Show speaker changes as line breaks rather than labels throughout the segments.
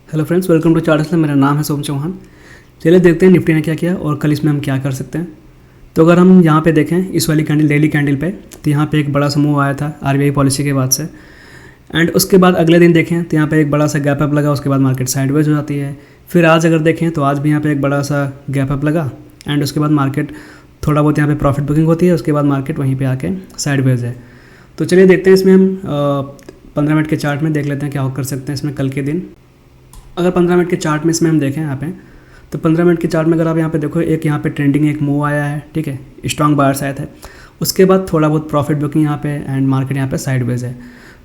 Hello friends, welcome to chart. मेरा नाम है सोम चौहान। चलिए देखते हैं निफ्टी ने क्या किया और कल इसमें हम क्या कर सकते हैं। तो अगर हम यहाँ पे देखें इस वाली कैंडल, डेली कैंडल पे, तो यहाँ पे एक बड़ा सा मूव आया था आरबीआई पॉलिसी के बाद से। एंड उसके बाद अगले दिन देखें तो यहाँ पे एक बड़ा सा गैप अप लगा, उसके बाद मार्केट साइडवेज हो जाती है। फिर आज अगर देखें तो आज भी यहाँ पे एक बड़ा सा गैप अप लगा एंड उसके बाद मार्केट थोड़ा बहुत यहाँ पे प्रॉफिट बुकिंग होती है, उसके बाद मार्केट वहीं पे आके साइडवेज है। तो चलिए देखते हैं इसमें हम 15 मिनट के चार्ट में देख लेते हैं क्या कर सकते हैं इसमें कल के दिन। अगर 15 मिनट के चार्ट में इसमें हम देखें यहाँ पे, तो 15 मिनट के चार्ट में अगर आप यहाँ पे देखो, एक यहाँ पे ट्रेंडिंग एक मूव आया है, ठीक है, स्ट्रॉन्ग बायर्स आए थे। उसके बाद थोड़ा बहुत प्रॉफिट बुकिंग यहाँ पे एंड मार्केट यहाँ पे साइडवेज है।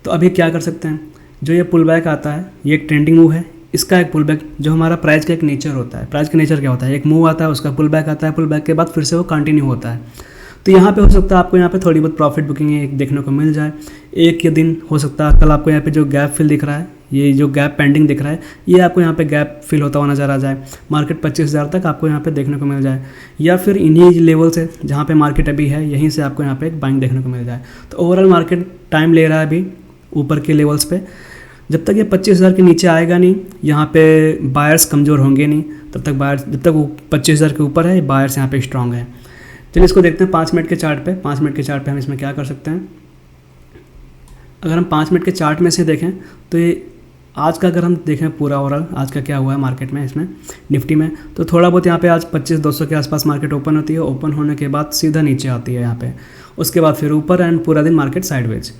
तो अभी क्या कर सकते हैं, जो ये पुल बैक आता है, ये एक ट्रेंडिंग मूव है, इसका एक पुल बैक जो हमारा प्राइस का एक नेचर होता है। प्राइस का नेचर क्या होता है, एक मूव आता है, उसका पुल बैक आता है, पुल बैक के बाद फिर से वो कंटिन्यू होता है। तो यहाँ पे हो सकता है आपको यहाँ पे थोड़ी बहुत प्रॉफिट बुकिंग एक देखने को मिल जाए। एक ये दिन हो सकता है कल आपको यहाँ पे जो गैप फिल दिख रहा है, ये जो गैप पेंडिंग दिख रहा है, ये आपको यहाँ पे गैप फिल होता हुआ नज़र आ जाए। मार्केट 25,000 तक आपको यहाँ पे देखने को मिल जाए, या फिर इन्हीं लेवल से जहाँ पे मार्केट अभी है, यहीं से आपको यहाँ पे एक बाइंग देखने को मिल जाए। तो ओवरऑल मार्केट टाइम ले रहा है अभी ऊपर के लेवल्स पे। जब तक ये 25,000 के नीचे आएगा नहीं, यहाँ पे बायर्स कमज़ोर होंगे नहीं, तब तक बायर्स, जब तक वो 25,000 के ऊपर है, बायर्स यहाँ पे स्ट्रॉन्ग है। चलिए इसको देखते हैं 5 मिनट के चार्ट पे। 5 मिनट के चार्ट पे हम इसमें क्या कर सकते हैं। अगर हम 5 मिनट के चार्ट में से देखें तो ये आज का, अगर हम देखें पूरा ओवरऑल आज का क्या हुआ है मार्केट में, इसमें निफ्टी में, तो थोड़ा बहुत यहाँ पे आज 25,200 के आसपास मार्केट ओपन होती है। ओपन होने के बाद सीधा नीचे आती है यहाँ पे, उसके बाद फिर ऊपर एंड पूरा दिन मार्केट साइडवेज।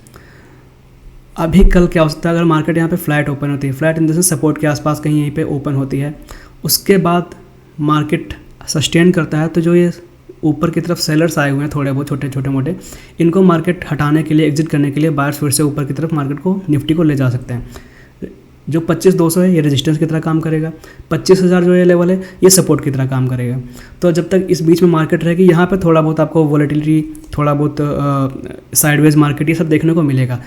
अभी कल क्या हो सकता है, अगर मार्केट यहाँ पे फ्लैट ओपन होती है, flat in the sense support के आसपास कहीं यहीं पे ओपन होती है, उसके बाद मार्केट सस्टेन करता है, तो जो ये ऊपर की तरफ सेलर्स आए हुए हैं थोड़े बहुत छोटे मोटे, इनको मार्केट हटाने के लिए, एग्जिट करने के लिए बायर्स फिर से ऊपर की तरफ मार्केट को, निफ्टी को ले जा सकते हैं। जो 25,200 है ये रेजिस्टेंस की तरह काम करेगा, 25,000 जो ये लेवल है ये सपोर्ट की तरह काम करेगा। तो जब तक इस बीच में मार्केट रहेगी, यहाँ पे थोड़ा बहुत आपको वॉलेटिलिटी, थोड़ा बहुत साइडवेज मार्केट, ये सब देखने को मिलेगा।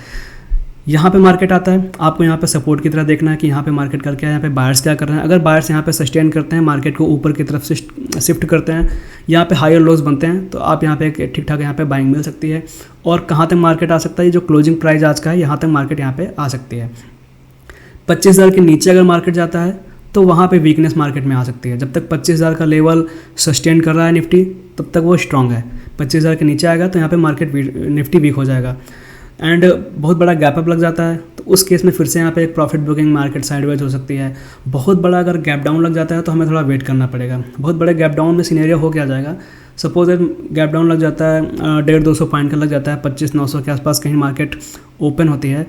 यहाँ पे मार्केट आता है, आपको यहाँ पे सपोर्ट की तरह देखना है कि यहाँ पे मार्केट करके यहाँ पे बायर्स क्या कर रहे हैं। अगर बायर्स यहाँ पे सस्टेन करते हैं, मार्केट को ऊपर की तरफ से शिफ्ट करते हैं, यहाँ पे हायर लोज बनते हैं, तो आप यहाँ पे ठीक ठाक यहाँ पे बाइंग मिल सकती है। और कहाँ तक मार्केट आ सकता है, जो क्लोजिंग प्राइस आज का है, यहाँ तक मार्केट यहाँ पे आ सकती है। 25,000 के नीचे अगर मार्केट जाता है तो वहाँ पे वीकनेस मार्केट में आ सकती है। जब तक 25,000 का लेवल सस्टेन कर रहा है निफ्टी, तब तक वो स्ट्रांग है। 25,000 के नीचे आएगा तो यहाँ पे मार्केट निफ्टी वीक हो जाएगा एंड बहुत बड़ा गैप अप लग जाता है, तो उस केस में फिर से यहाँ पे एक प्रॉफिट बुकिंग मार्केट साइडवेज हो सकती है। बहुत बड़ा अगर गैप डाउन लग जाता है तो हमें थोड़ा वेट करना पड़ेगा। बहुत बड़े गैप डाउन में सिनेरियो हो क्या जाएगा, सपोज गैप डाउन लग जाता है 150-200 पॉइंट का लग जाता है, 25,900 के आसपास कहीं मार्केट ओपन होती है,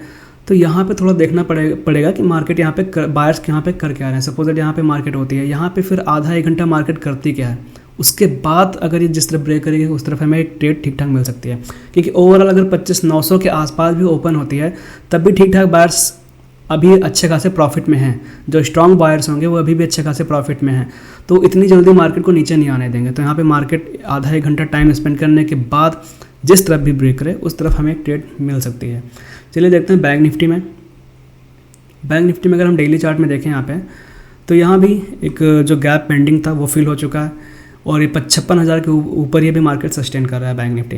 तो यहाँ पे थोड़ा देखना पड़ेगा कि मार्केट यहाँ पे बायर्स यहाँ पे कर क्या रहे हैं। सपोज यहाँ पे मार्केट होती है, यहाँ पे फिर आधा 1 घंटा मार्केट करती क्या है, उसके बाद अगर ये जिस तरफ ब्रेक करेगी उस तरफ हमें एक ट्रेड ठीक ठाक मिल सकती है। क्योंकि ओवरऑल अगर 25,900 के आसपास भी ओपन होती है, तब भी ठीक ठाक बायर्स अभी अच्छे खासे प्रॉफिट में हैं। जो स्ट्रॉन्ग बायर्स होंगे वो अभी भी अच्छे खासे प्रॉफिट में हैं, तो इतनी जल्दी मार्केट को नीचे नहीं आने देंगे। तो यहाँ पे मार्केट आधा 1 घंटा टाइम स्पेंड करने के बाद जिस तरफ भी ब्रेक करे उस तरफ हमें एक ट्रेड मिल सकती है। चलिए देखते हैं बैंक निफ्टी में। बैंक निफ्टी में अगर हम डेली चार्ट में देखें यहाँ पे, तो यहाँ भी एक जो गैप पेंडिंग था वो फिल हो चुका है और ये 56,000 के ऊपर ये भी मार्केट सस्टेन कर रहा है बैंक निफ्टी।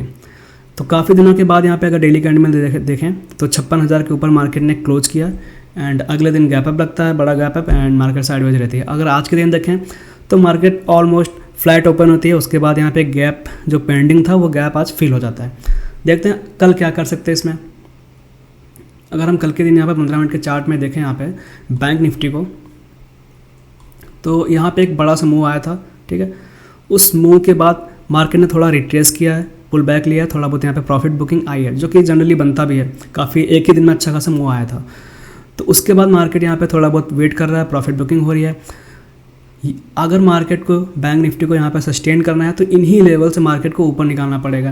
तो काफ़ी दिनों के बाद यहाँ पे अगर डेली कैंडल में देखें तो 56,000 के ऊपर मार्केट ने क्लोज किया एंड अगले दिन गैप अप लगता है, बड़ा gap up, and market sideways रहती है। अगर आज के दिन देखें तो मार्केट ऑलमोस्ट फ्लैट ओपन होती है, उसके बाद यहाँ पे गैप जो पेंडिंग था वो गैप आज फिल हो जाता है। देखते हैं कल क्या कर सकते हैं इसमें। अगर हम कल के दिन यहाँ पे 15 मिनट के चार्ट में देखें यहाँ पे बैंक निफ्टी को, तो यहाँ पे एक बड़ा सा मूव आया था, ठीक है। उस मूव के बाद मार्केट ने थोड़ा रिट्रेस किया है, पुल बैक लिया है, थोड़ा बहुत यहाँ पे प्रॉफिट बुकिंग आई है, जो कि जनरली बनता भी है। काफ़ी एक ही दिन में अच्छा खासा मूव आया था। तो उसके बाद मार्केट यहाँ पे थोड़ा बहुत वेट कर रहा है, प्रॉफिट बुकिंग हो रही है। अगर मार्केट को, बैंक निफ्टी को यहाँ पे सस्टेन करना है तो इन्हीं लेवल से मार्केट को ऊपर निकालना पड़ेगा।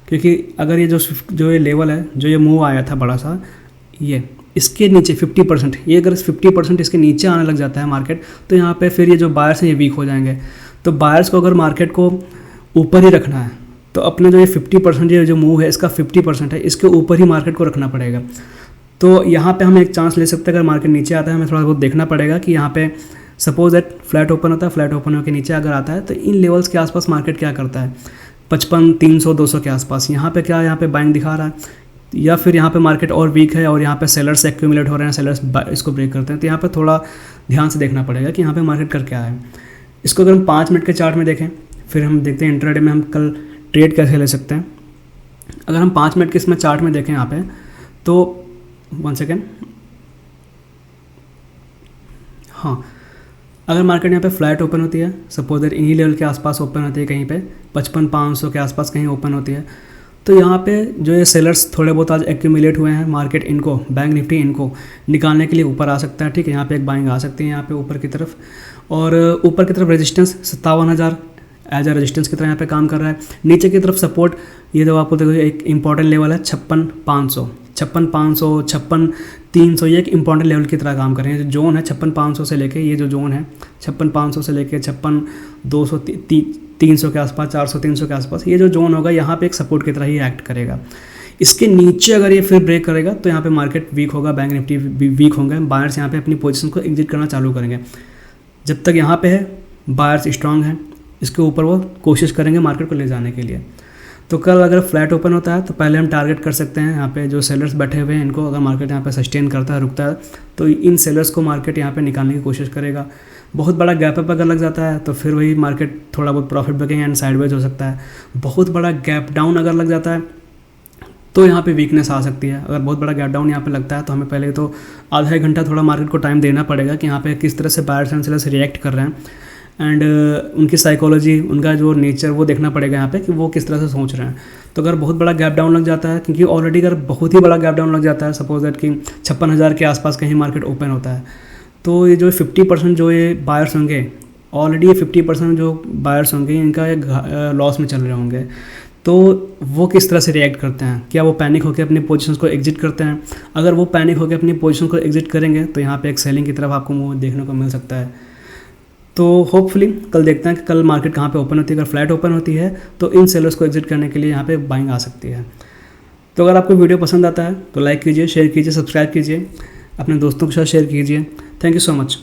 क्योंकि अगर ये जो ये लेवल है, जो ये मूव आया था बड़ा सा, ये इसके नीचे 50%, ये अगर 50% इसके नीचे आने लग जाता है मार्केट, तो यहाँ पे फिर ये जो बायर्स हैं ये वीक हो जाएंगे। तो बायर्स को अगर मार्केट को ऊपर ही रखना है तो अपने जो ये 50%, ये जो मूव है इसका 50% है, इसके ऊपर ही मार्केट को रखना पड़ेगा। तो यहाँ पे हम एक चांस ले सकते हैं। अगर मार्केट नीचे आता है हमें थोड़ा बहुत देखना पड़ेगा कि यहाँ पे सपोज दैट फ्लैट ओपन होता है, फ्लैट ओपन होकर नीचे अगर आता है तो इन लेवल्स के आसपास मार्केट क्या करता है, 55, 300, 200 के आसपास। यहाँ पे क्या, यहाँ पे बाइंग दिखा रहा है, या फिर यहाँ पे मार्केट और वीक है और यहाँ पे सेलर्स एक्यूमुलेट हो रहे हैं, सेलर्स इसको ब्रेक करते हैं, तो यहाँ पे थोड़ा ध्यान से देखना पड़ेगा कि यहाँ पे मार्केट कर क्या है। इसको अगर हम 5 मिनट के चार्ट में देखें, फिर हम देखते हैं इंट्राडे में हम कल ट्रेड कैसे ले सकते हैं। अगर हम 5 मिनट के इसमें चार्ट में देखें यहाँ पे, तो 1 सेकेंड, हाँ, अगर मार्केट यहाँ पे फ्लैट ओपन होती है, सपोज दैट इन्हीं लेवल के आसपास ओपन होती है, कहीं पे 55,500 के आसपास कहीं ओपन होती है, तो यहाँ पे जो ये सेलर्स थोड़े बहुत आज एक्यूमुलेट हुए हैं, मार्केट इनको, बैंक निफ्टी इनको निकालने के लिए ऊपर आ सकता है। ठीक है, यहाँ पे एक बाइंग आ सकती है यहाँ पे ऊपर की तरफ, और ऊपर की तरफ रेजिस्टेंस 57,000 एज ए रेजिस्टेंस की तरह यहाँ पे काम कर रहा है। नीचे की तरफ सपोर्ट, ये जो आपको देखो एक इंपॉर्टेंट लेवल है 56,500, 56,300, ये एक इंपॉर्टेंट लेवल की तरह काम कर रहे हैं। जो जोन है 56,500 से लेके, ये जो जोन है 56,500 से लेके 56,200 300 के आसपास, 400-300 के आसपास, ये जो जोन होगा यहाँ पे एक सपोर्ट की तरह ही एक्ट करेगा। इसके नीचे अगर ये फिर ब्रेक करेगा तो यहाँ पे मार्केट वीक होगा, बैंक निफ्टी वीक होंगे, बायर्स यहाँ पे अपनी पोजीशन को एग्जिट करना चालू करेंगे। जब तक यहाँ पे है बायर्स स्ट्रांग हैं, इसके ऊपर वो कोशिश करेंगे मार्केट को ले जाने के लिए। तो कल अगर फ्लैट ओपन होता है तो पहले हम टारगेट कर सकते हैं यहाँ पे जो सेलर्स बैठे हुए हैं, इनको अगर मार्केट यहाँ पे सस्टेन करता है, रुकता है, तो इन सेलर्स को मार्केट यहाँ पे निकालने की कोशिश करेगा। बहुत बड़ा गैप अप अगर लग जाता है तो फिर वही मार्केट थोड़ा बहुत प्रॉफिट बुकिंग एंड साइडवेज हो सकता है। बहुत बड़ा गैप डाउन अगर लग जाता है तो यहाँ पे वीकनेस आ सकती है। अगर बहुत बड़ा गैप डाउन यहाँ पे लगता है तो हमें पहले तो आधा एक घंटा थोड़ा मार्केट को टाइम देना पड़ेगा कि यहाँ पे किस तरह से बायर्स एंड सेलर्स रिएक्ट कर रहे हैं, एंड उनकी साइकोलॉजी, उनका जो नेचर वो देखना पड़ेगा यहाँ पे कि वो किस तरह से सोच रहे हैं। तो अगर बहुत बड़ा गैप डाउन लग जाता है, क्योंकि ऑलरेडी अगर बहुत ही बड़ा गैप डाउन लग जाता है, सपोज दैट कि 56,000 के आसपास कहीं मार्केट ओपन होता है, तो ये जो 50% जो ये बायर्स होंगे, ऑलरेडी ये 50% जो बायर्स होंगे इनका लॉस में चल रहे होंगे, तो वो किस तरह से रिएक्ट करते हैं। क्या वो पैनिक होकर अपनी पोजीशंस को एग्जिट करते हैं? अगर वो पैनिक होकर अपनी पोजीशन को एग्जिट करेंगे तो यहाँ पे एक सेलिंग की तरफ आपको मूव देखने को मिल सकता है। तो होपफुली कल देखते हैं कि कल मार्केट कहाँ पे ओपन होती है। अगर फ्लैट ओपन होती है तो इन सेलर्स को एग्जिट करने के लिए यहाँ पे बाइंग आ सकती है। तो अगर आपको वीडियो पसंद आता है तो लाइक कीजिए, शेयर कीजिए, सब्सक्राइब कीजिए, अपने दोस्तों के साथ शेयर कीजिए। Thank you so much.